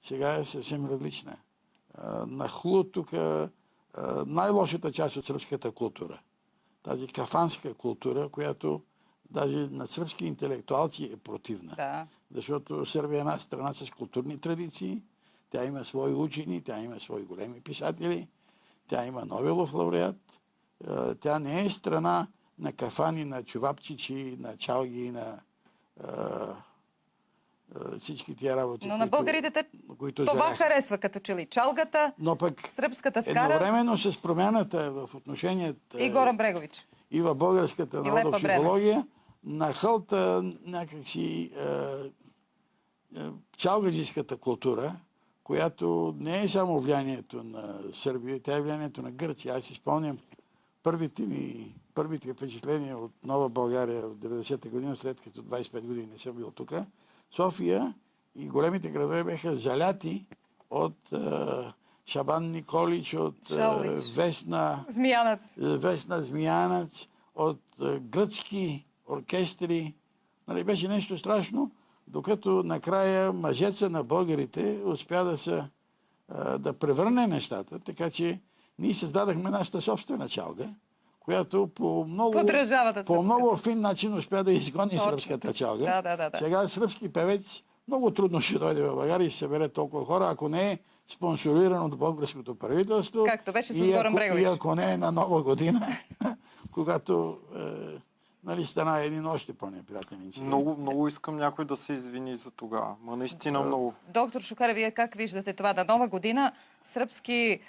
сега е съвсем различна. Нахлу тук най-лошата част от сръбската култура. Тази кафанска култура, която даже на сръбски интелектуалци е противна. Да. Защото Сърбия е една страна с културни традиции, тя има свои учени, тя има свои големи писатели, тя има Нобелов лауреат, тя не е страна на кафани, на чувапчичи, на чалги, на всички тия работи, но на българите които това заряха. харесва, като че ли чалгата, но пък сръбската скара. Едновременно с промяната в отношенията И Горан Брегович. и в българската народопсихология, нахълта някакси чалгаджийската култура, която не е само влиянието на Сърбия, тя е влиянието на Гърция. Аз си спомням първите впечатления от Нова България в 90-та година, след като 25 години не съм бил тук. София и големите градове бяха заляти от Шабан Николич, от Весна Змиянац, от гръцки оркестри. Нали, беше нещо страшно, докато накрая мъжеца на българите успя да превърне нещата, така че ние създадахме нашата собствена чалга, която по много фин начин успя да изгони сръбската чалга. Да. Сега сръбски певец много трудно ще дойде в България и се събере толкова хора, ако не е спонсориран от българското правителство. Както беше с Горан Брегович. И ако не е на Нова година, когато стана един още по-неприятен инцидент. Много искам някой да се извини за тогава. Ма наистина много. Доктор Шукаре, вие как виждате това? На Нова година сръбски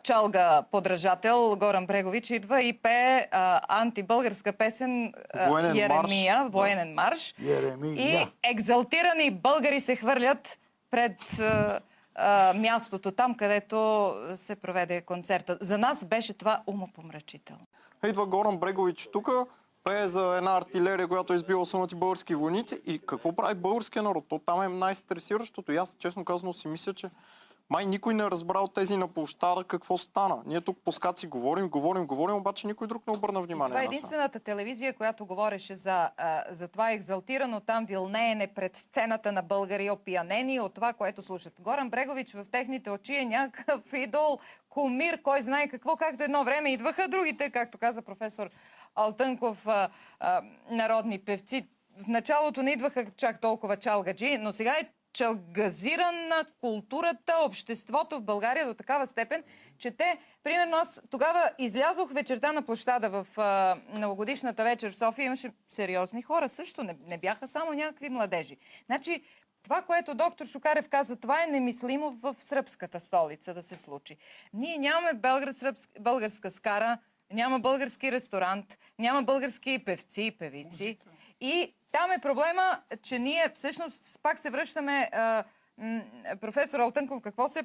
чалга подражател Горан Брегович идва и пее антибългарска песен Еремия, военен марш. И екзалтирани българи се хвърлят пред мястото там, където се проведе концерта. За нас беше това умопомрачително. Идва Горан Брегович тук, пее за една артилерия, която е избила сумати български войници. И какво прави българския народ? То там е най-стресиращото. И аз, честно казано, си мисля, че май никой не е разбрал тези на площада какво стана. Ние тук по скаци говорим, обаче никой друг не обърна внимание. Това е единствената телевизия, която говореше за това екзалтирано там вилнеене пред сцената на българи, опиянени от това, което слушат. Горан Брегович в техните очи е някакъв идол, кумир, кой знае какво, както едно време идваха другите, както каза професор Алтънков, народни певци. В началото не идваха чак толкова чалгаджи, но сега е чалгазирана културата, обществото в България до такава степен, че те, примерно аз тогава излязох вечерта на площада в новогодишната вечер в София, имаше сериозни хора също, не бяха само някакви младежи. Значи, това, което доктор Шукарев каза, това е немислимо в сръбската столица да се случи. Ние нямаме българска скара, няма български ресторант, няма български певци и певици. И там е проблема, че ние всъщност пак се връщаме, професор Алтънков, какво се